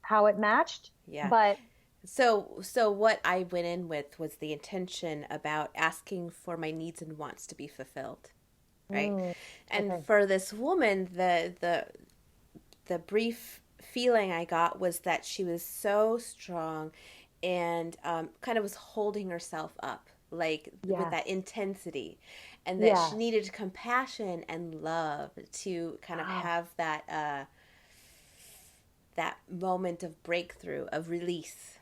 [SPEAKER 2] how it matched.
[SPEAKER 1] Yeah.
[SPEAKER 2] But
[SPEAKER 1] So what I went in with was the intention about asking for my needs and wants to be fulfilled, right?
[SPEAKER 2] mm,
[SPEAKER 1] And
[SPEAKER 2] okay,
[SPEAKER 1] for this woman, the brief feeling I got was that she was so strong and kind of was holding herself up, like with
[SPEAKER 2] yes,
[SPEAKER 1] that intensity, and that she
[SPEAKER 2] yes.
[SPEAKER 1] needed compassion and love to kind of
[SPEAKER 2] Wow.
[SPEAKER 1] have that moment of breakthrough, of release,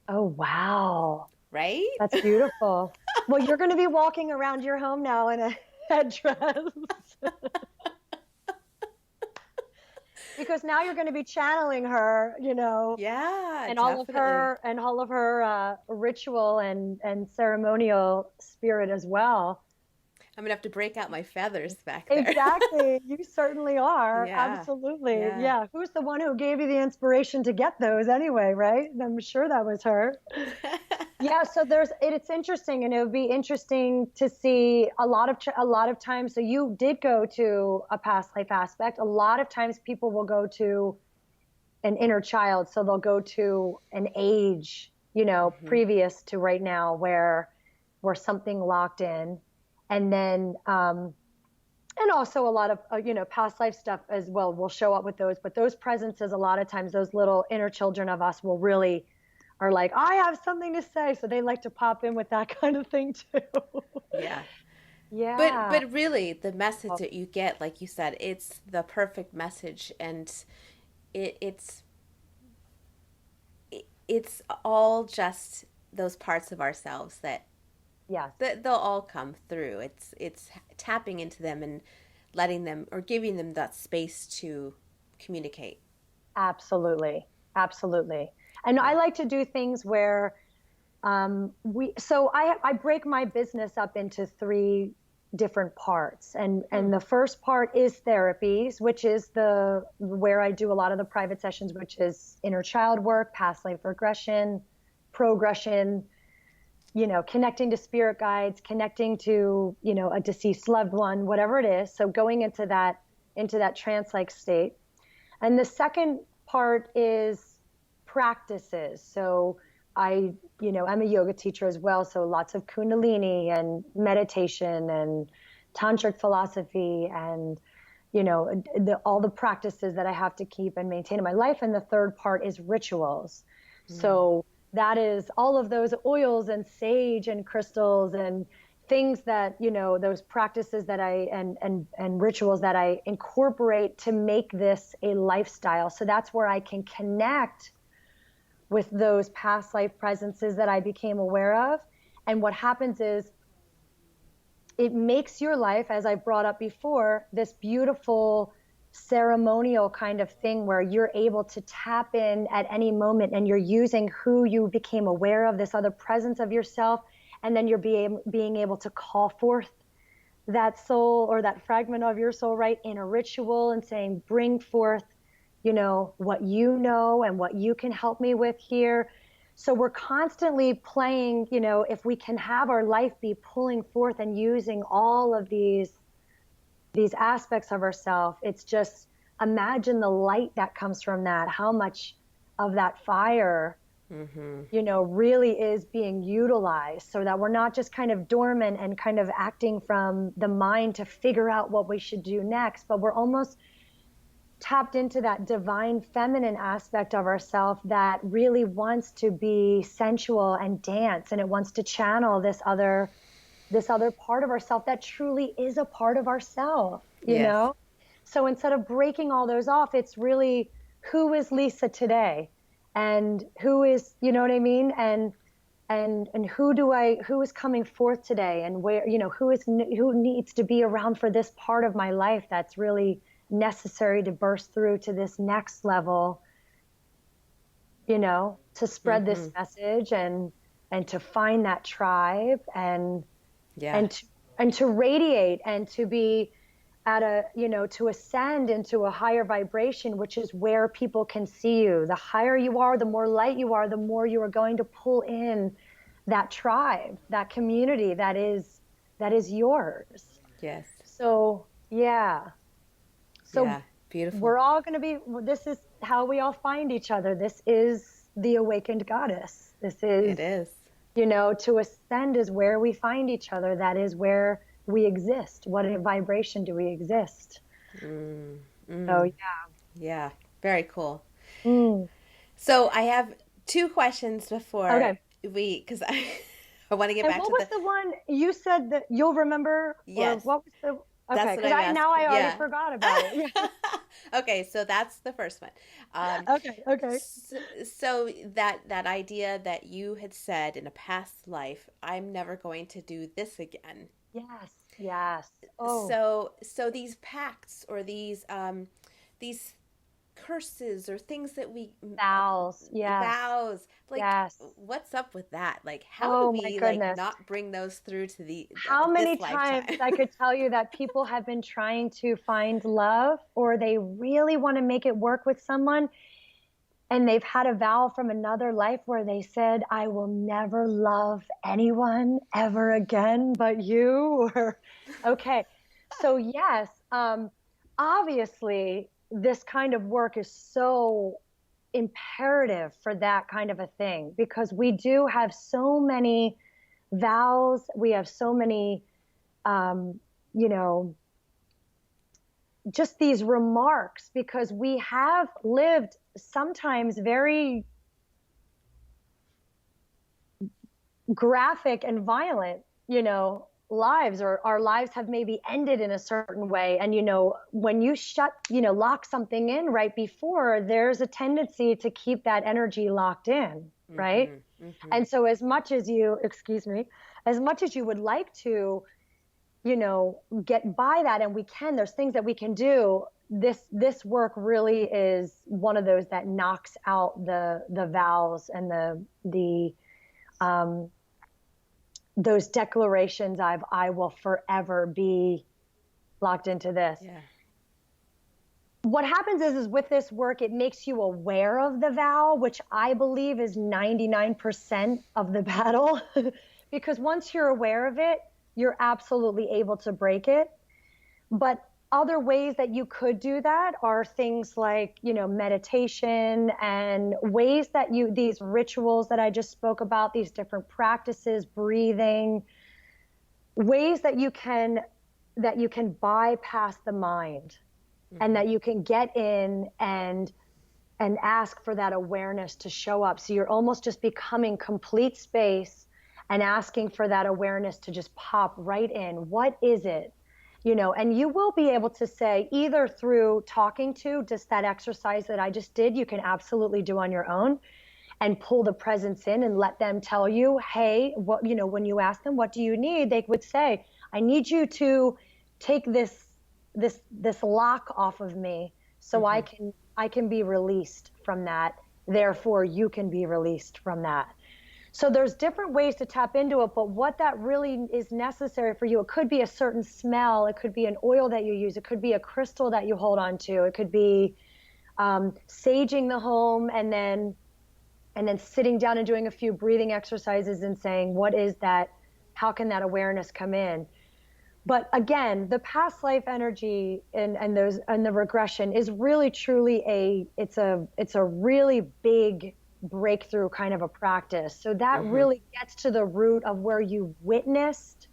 [SPEAKER 2] Oh, wow.
[SPEAKER 1] right?
[SPEAKER 2] That's beautiful. Well, you're going to be walking around your home now in a headdress because now you're going to be channeling her,
[SPEAKER 1] Yeah,
[SPEAKER 2] and
[SPEAKER 1] definitely.
[SPEAKER 2] all of her ritual and ceremonial spirit as well.
[SPEAKER 1] I'm gonna have to break out my feathers back there.
[SPEAKER 2] Exactly. You certainly are.
[SPEAKER 1] Yeah,
[SPEAKER 2] Absolutely.
[SPEAKER 1] yeah.
[SPEAKER 2] Yeah. Who's the one who gave you the inspiration to get those anyway, right? I'm sure that was her. Yeah, so it's interesting, and it would be interesting to see a lot of times. So you did go to a past life aspect. A lot of times people will go to an inner child, so they'll go to an age,
[SPEAKER 1] Hmm.
[SPEAKER 2] previous to right now where something locked in, and then and also a lot of past life stuff as well will show up with those. But those presences, a lot of times, those little inner children of us will really are like, I have something to say. So they like to pop in with that kind of thing too.
[SPEAKER 1] Yeah.
[SPEAKER 2] Yeah.
[SPEAKER 1] But really the message that you get, like you said, it's the perfect message, and it it's it's all just those parts of ourselves
[SPEAKER 2] Yes.
[SPEAKER 1] that they'll all come through. It's tapping into them and letting them or giving them that space to communicate.
[SPEAKER 2] Absolutely. Absolutely. And I
[SPEAKER 1] Yeah.
[SPEAKER 2] like to do things where so I break my business up into three different parts.
[SPEAKER 1] Hmm.
[SPEAKER 2] And the first part is therapies, which is the where I do a lot of the private sessions, which is inner child work, past life regression, progression, connecting to spirit guides, connecting to, a deceased loved one, whatever it is. So going into that trance-like state. And the second part is practices. So I'm a yoga teacher as well. So lots of Kundalini and meditation and tantric philosophy and, all the practices that I have to keep and maintain in my life. And the third part is rituals.
[SPEAKER 1] Mm.
[SPEAKER 2] So that is all of those oils and sage and crystals and things that, those practices that and rituals that I incorporate to make this a lifestyle. So that's where I can connect with those past life presences that I became aware of. And what happens is it makes your life, as I brought up before, this beautiful ceremonial kind of thing where you're able to tap in at any moment and you're using who you became aware of, this other presence of yourself, and then you're being able to call forth that soul or that fragment of your soul, right, in a ritual and saying, bring forth, what you know and what you can help me with here. So we're constantly playing, if we can have our life be pulling forth and using all of these aspects of ourselves, it's just imagine the light that comes from that, how much of that fire, really is being utilized, so that we're not just kind of dormant and kind of acting from the mind to figure out what we should do next, but we're almost tapped into that divine feminine aspect of ourself that really wants to be sensual and dance, and it wants to channel this other part of ourself that truly is a part of ourself,
[SPEAKER 1] Yes.
[SPEAKER 2] So instead of breaking all those off, it's really, who is Lisa today, and who is, you know what I mean, and who is coming forth today, and where, who needs to be around for this part of my life that's really necessary to burst through to this next level, to spread this message and to find that tribe and to radiate and to be at a, to ascend into a higher vibration, which is where people can see you. The higher you are, the more light you are, the more you are going to pull in that tribe, that community that is yours.
[SPEAKER 1] Yes.
[SPEAKER 2] So, yeah. So
[SPEAKER 1] yeah, beautiful.
[SPEAKER 2] we're all going to be, this is how we all find each other. This is the awakened goddess.
[SPEAKER 1] It is.
[SPEAKER 2] To ascend is where we find each other. That is where we exist. What vibration do we exist? So, yeah.
[SPEAKER 1] Yeah, very cool.
[SPEAKER 2] Mm.
[SPEAKER 1] So I have two questions before because I want to get back to
[SPEAKER 2] what was the one you said that you'll remember?
[SPEAKER 1] Yes.
[SPEAKER 2] Or what was the,
[SPEAKER 1] okay, because
[SPEAKER 2] I already forgot about it. Yeah.
[SPEAKER 1] Okay, so that's the first one.
[SPEAKER 2] Okay.
[SPEAKER 1] So that idea that you had said in a past life, I'm never going to do this again.
[SPEAKER 2] Yes. Oh.
[SPEAKER 1] So these pacts or these curses or things that we
[SPEAKER 2] vows,
[SPEAKER 1] like, what's up with that? Like, how do we not bring those through to
[SPEAKER 2] how many times I could tell you that people have been trying to find love, or they really want to make it work with someone, and they've had a vow from another life where they said, I will never love anyone ever again but you. Or so yes, obviously this kind of work is so imperative for that kind of a thing, because we do have so many vows, we have so many just these remarks, because we have lived sometimes very graphic and violent, lives, or our lives have maybe ended in a certain way. And, when you lock something in right before, there's a tendency to keep that energy locked in. Right. And so as much as you would like to, get by that, and there's things that we can do. This work really is one of those that knocks out the vows and the those declarations I will forever be locked into this.
[SPEAKER 1] Yeah.
[SPEAKER 2] What happens is with this work, it makes you aware of the vow, which I believe is 99% of the battle. Because once you're aware of it, you're absolutely able to break it. But other ways that you could do that are things like, meditation, and ways that these rituals that I just spoke about, these different practices, breathing, ways that you can bypass the mind, and that you can get in and ask for that awareness to show up. So you're almost just becoming complete space and asking for that awareness to just pop right in. What is it? And you will be able to say, either through talking to just that exercise that I just did, you can absolutely do on your own, and pull the presence in and let them tell you, hey, what, when you ask them, what do you need? They would say, I need you to take this lock off of me, so I can be released from that. Therefore you can be released from that. So there's different ways to tap into it, but what that really is necessary for you, it could be a certain smell, it could be an oil that you use, it could be a crystal that you hold on to, it could be saging the home and then sitting down and doing a few breathing exercises and saying, what is that? How can that awareness come in? But again, the past life energy and the regression is really truly it's a really big breakthrough kind of a practice. So that really gets to the root of where you witnessed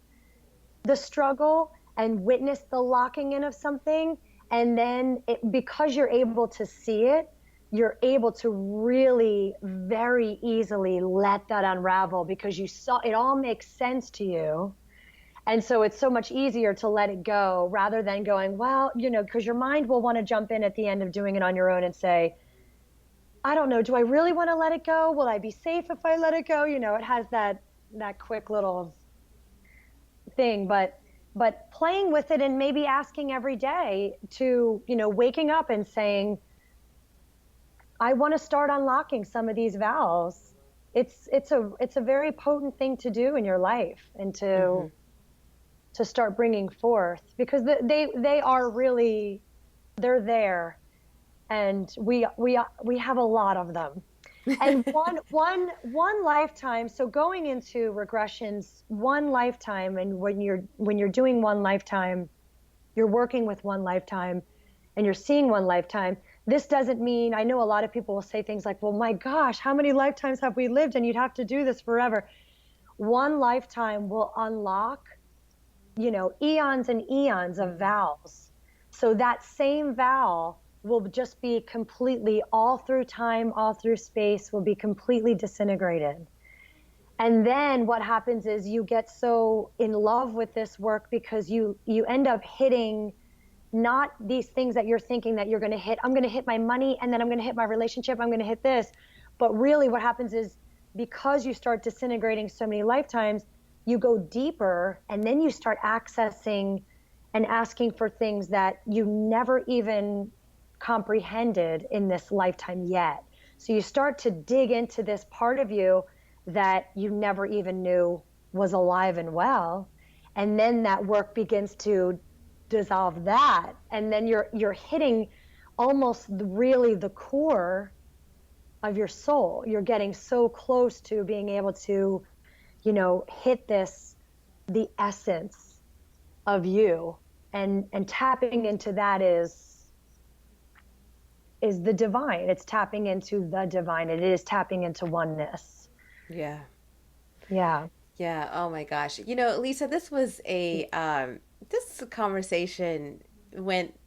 [SPEAKER 2] the struggle and witnessed the locking in of something. And then because you're able to see it, you're able to really very easily let that unravel because you saw it all makes sense to you. And so it's so much easier to let it go rather than going, well, because your mind will want to jump in at the end of doing it on your own and say, I don't know, do I really want to let it go? Will I be safe if I let it go? It has that quick little thing, but playing with it and maybe asking every day to, waking up and saying, I want to start unlocking some of these valves. It's a very potent thing to do in your life and to start bringing forth because they are really, they're there. And we have a lot of them. And one lifetime. So going into regressions, one lifetime, and when you're doing one lifetime, you're working with one lifetime, and you're seeing one lifetime. This doesn't mean, I know a lot of people will say things like, well, my gosh, how many lifetimes have we lived? And you'd have to do this forever. One lifetime will unlock, eons and eons of vows. So that same vow will just be completely all through time, all through space, will be completely disintegrated. And then what happens is you get so in love with this work because you end up hitting not these things that you're thinking that you're going to hit. I'm going to hit my money and then I'm going to hit my relationship. I'm going to hit this. But really what happens is because you start disintegrating so many lifetimes, you go deeper and then you start accessing and asking for things that you never even comprehended in this lifetime yet. So you start to dig into this part of you that you never even knew was alive and well. And then that work begins to dissolve that. And then you're hitting almost really the core of your soul. You're getting so close to being able to, hit the essence of you. And tapping into that is the divine. It's tapping into the divine. It is tapping into oneness.
[SPEAKER 1] Yeah.
[SPEAKER 2] Yeah.
[SPEAKER 1] Yeah. Oh my gosh. Lisa, this was this conversation went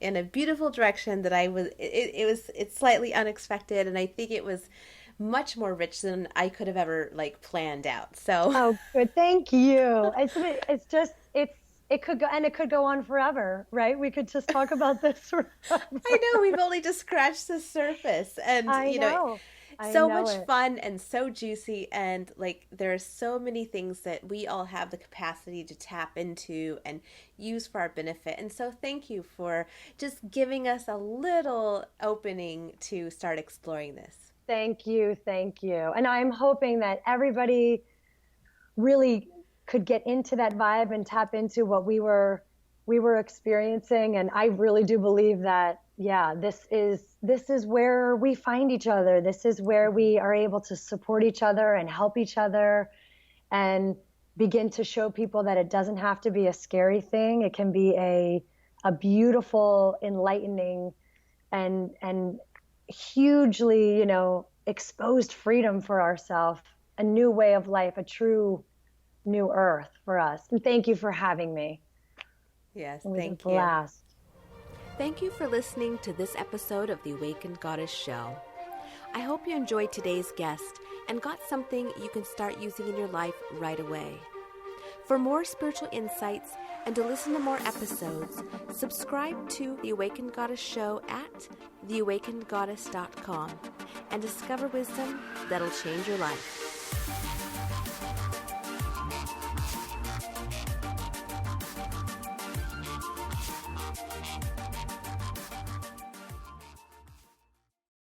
[SPEAKER 1] in a beautiful direction that it's slightly unexpected. And I think it was much more rich than I could have ever planned out. So.
[SPEAKER 2] Oh, good. Thank you. It could go on forever, right? We could just talk about this forever.
[SPEAKER 1] I know we've only just scratched the surface, and so much fun and so juicy, and there are so many things that we all have the capacity to tap into and use for our benefit. And so thank you for just giving us a little opening to start exploring this.
[SPEAKER 2] Thank you. And I'm hoping that everybody really could get into that vibe and tap into what we were experiencing. And I really do believe that, this is where we find each other. This is where we are able to support each other and help each other and begin to show people that it doesn't have to be a scary thing. It can be a beautiful, enlightening and hugely, exposed freedom for ourselves, a new way of life, a true new earth for us. And thank you for having me.
[SPEAKER 1] Yes,
[SPEAKER 2] thank you. Blast.
[SPEAKER 1] Thank you for listening to this episode of the Awakened Goddess Show. I hope you enjoyed today's guest and got something you can start using in your life right away. For more spiritual insights and to listen to more episodes, subscribe to The Awakened Goddess Show at theawakenedgoddess.com and discover wisdom that'll change your life.